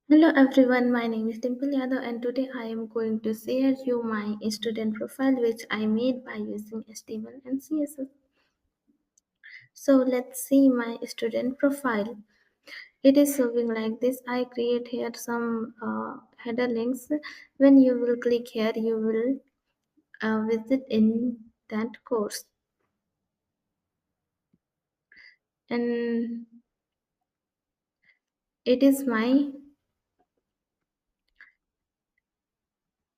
Hello everyone, my name is Dimple Yadav and today I am going to share you my student profile which I made by using HTML and CSS. So let's see my student profile. It is showing like this. I create here some header links. When you will click here, you will visit in that course. And it is my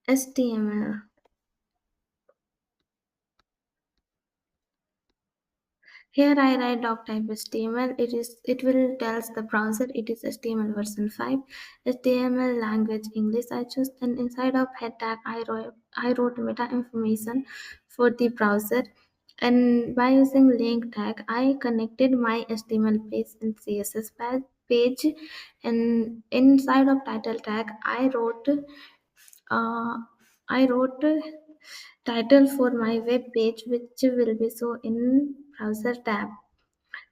HTML. Here I write doc type HTML. It will tells the browser it is HTML version 5. HTML language English I choose, and inside of head tag I wrote meta information for the browser, and by using link tag I connected my HTML page and CSS page, and inside of title tag uh, I wrote title for my web page which will be so in browser tab.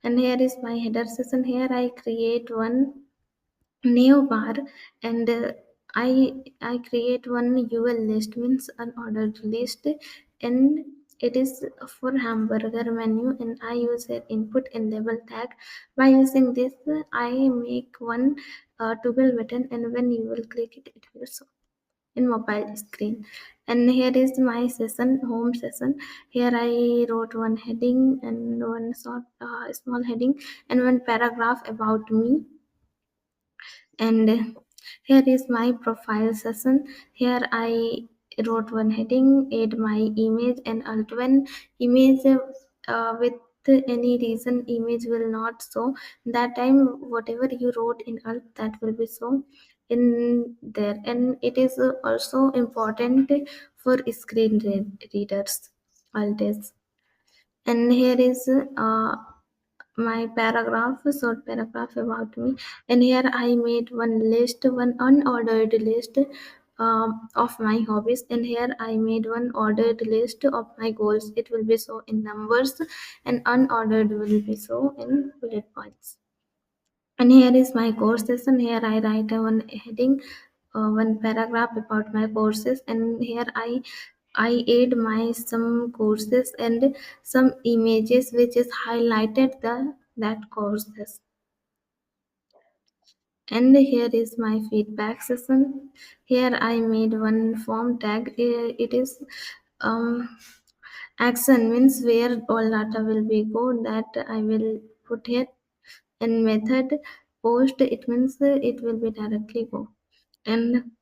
And here is my header session. Here I create one neo bar, and I create one UL list, means an ordered list, and it is for hamburger menu, and I use an input and label tag. By using this I make one toggle button, and when you will click it, it will show in mobile screen. And here is my session, home session. Here I wrote one heading and one small heading and one paragraph about me. And here is my profile session. Here I wrote one heading, add my image, and alt when image with any reason image will not show, that time whatever you wrote in alt that will be shown in there. And it is also important for readers, alt is. And here is my paragraph, short paragraph about me. And here I made one list, one unordered list of my hobbies, and here I made one ordered list of my goals. It will be so in numbers, and unordered will be so in bullet points. And here is my course session. Here I write one heading, one paragraph about my courses, and here I add my some courses and some images which is highlighted the that courses. And here is my feedback session. Here I made one form tag. It is um, action, means where all data will be go, that I will put here. And method post, it means it will be directly go. And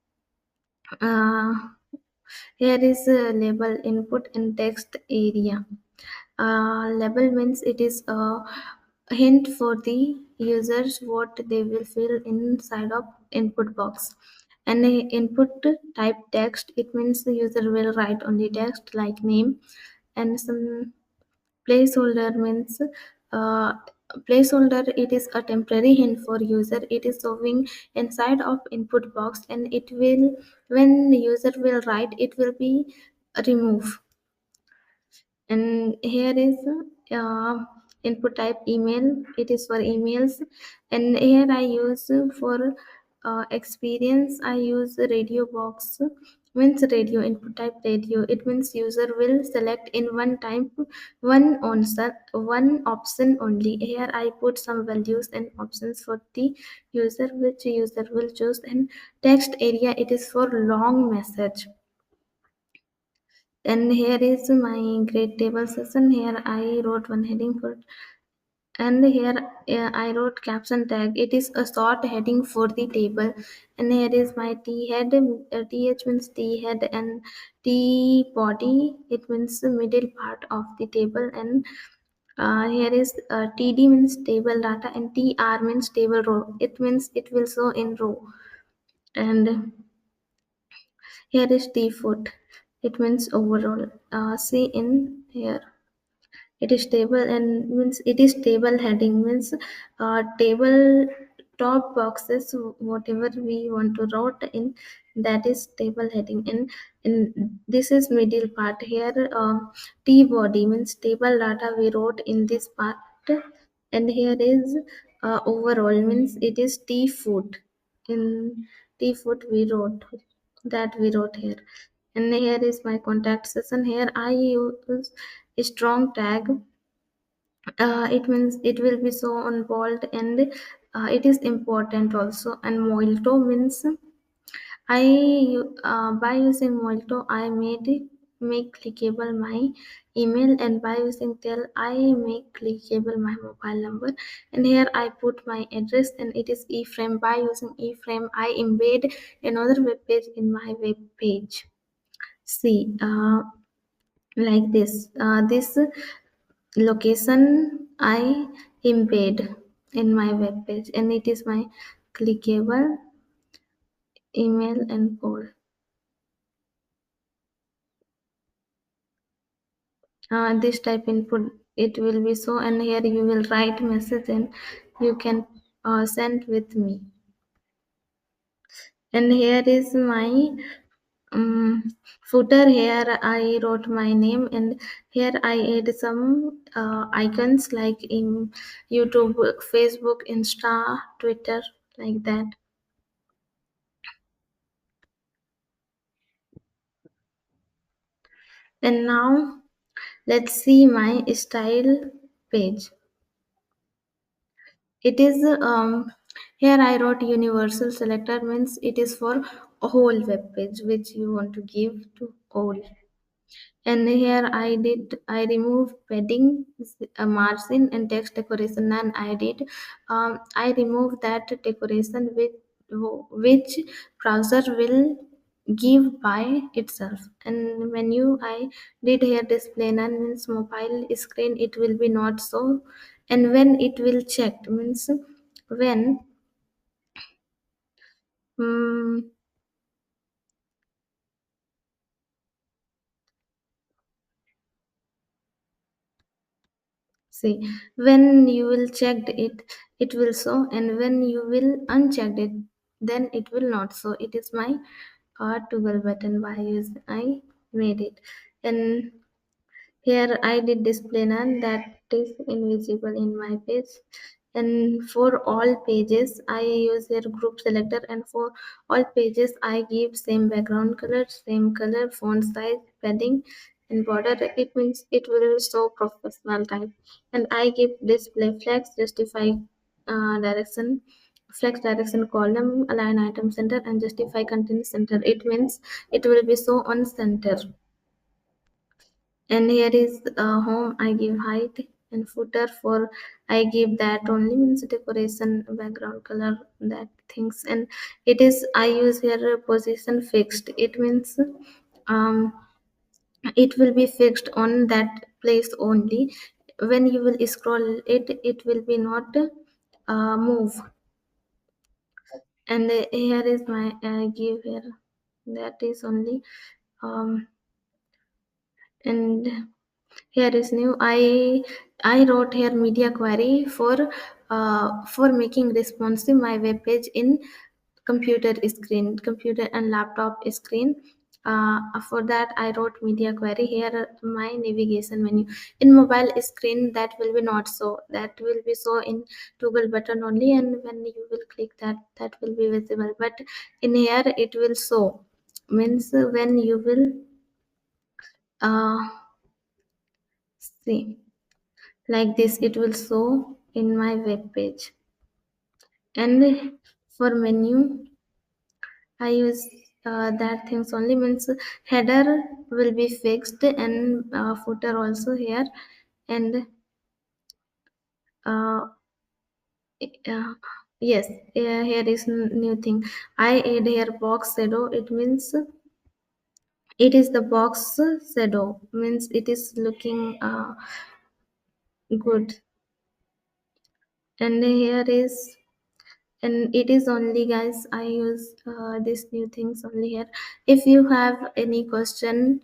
uh, here is label input and text area. Label means it is a hint for the users what they will fill inside of input box. And a input type text, it means the user will write only text like name. And some placeholder means placeholder, it is a temporary hint for user. It is showing inside of input box, and it will, when the user will write, it will be remove. And here is uh, input type email, it is for emails. And here I use for experience, I use radio box, means radio, input type radio, it means user will select in one time one answer, one option only. Here I put some values and options for the user which user will choose. And text area, it is for long message. And here is my grade table session. Here I wrote one heading for, and here I wrote caption tag. It is a short heading for the table. And here is my T head. TH means T head, and T body, it means the middle part of the table. And here is TD means table data, and TR means table row. It means it will show in row. And here is T foot. It means overall. See in here. It is table, and means it is table heading, means table top boxes, whatever we want to write in, that is table heading. And this is middle part. Here T body means table data we wrote in this part. And here is overall, means it is T foot. in default we wrote that we wrote here. And here is my contact section. Here I use a strong tag. It means it will be so on bold, and it is important also. And molto means by using molto I make clickable my email, and by using tell I make clickable my mobile number. And here I put my address, and it is iframe. By using iframe I embed another web page in my web page. See, like this location I embed in my web page, and it is my clickable email and call. This type input it will be so, and here you will write message and you can send with me. And here is my um, footer. Here I wrote my name, and here I add some icons like in YouTube, Facebook, Insta, Twitter, like that. And now let's see my style page. It is here I wrote universal selector, means it is for a whole web page which you want to give to all. And here I removed padding, margin, and text decoration, and I removed that decoration which browser will give by itself. And menu I did here display none, means mobile screen it will be not so. And when it will checked means when um, see, when you will checked it, it will show, and when you will unchecked it, then it will not show. It is my toggle button by use I made it. And here I did display none, that is invisible in my page. And for all pages I use here group selector, and for all pages I give same background color, same color, font size, padding, and border. It means it will show professional type. And I give display flex, justify direction, flex direction column, align item center, and justify content center. It means it will be so on center. And here is home I give height, and footer for I give that only, means decoration, background color, that things. And it is I use here position fixed. It means um it will be fixed on that place only. When you will scroll it, it will be not move. And here is my give here, that is only um and here is new. I wrote here media query for making responsive my web page in computer and laptop screen. For that I wrote media query. Here my navigation menu in mobile screen, that will be not so, that will be so in toggle button only, and when you will click that, that will be visible. But in here it will show, means when you will uh, see, like this it will show in my web page. And for menu I use that things only, means header will be fixed, and footer also here. And uh, yes, here is new thing. I add here box shadow. It means it is the box shadow, means it is looking good. And here is, and it is only guys I use these new things only here. If you have any question,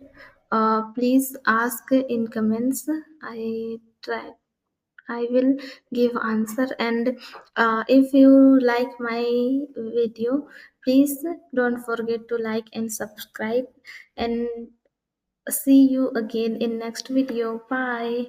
please ask in comments. I try I will give answer. And if you like my video, please don't forget to like and subscribe. And see you again in next video. Bye.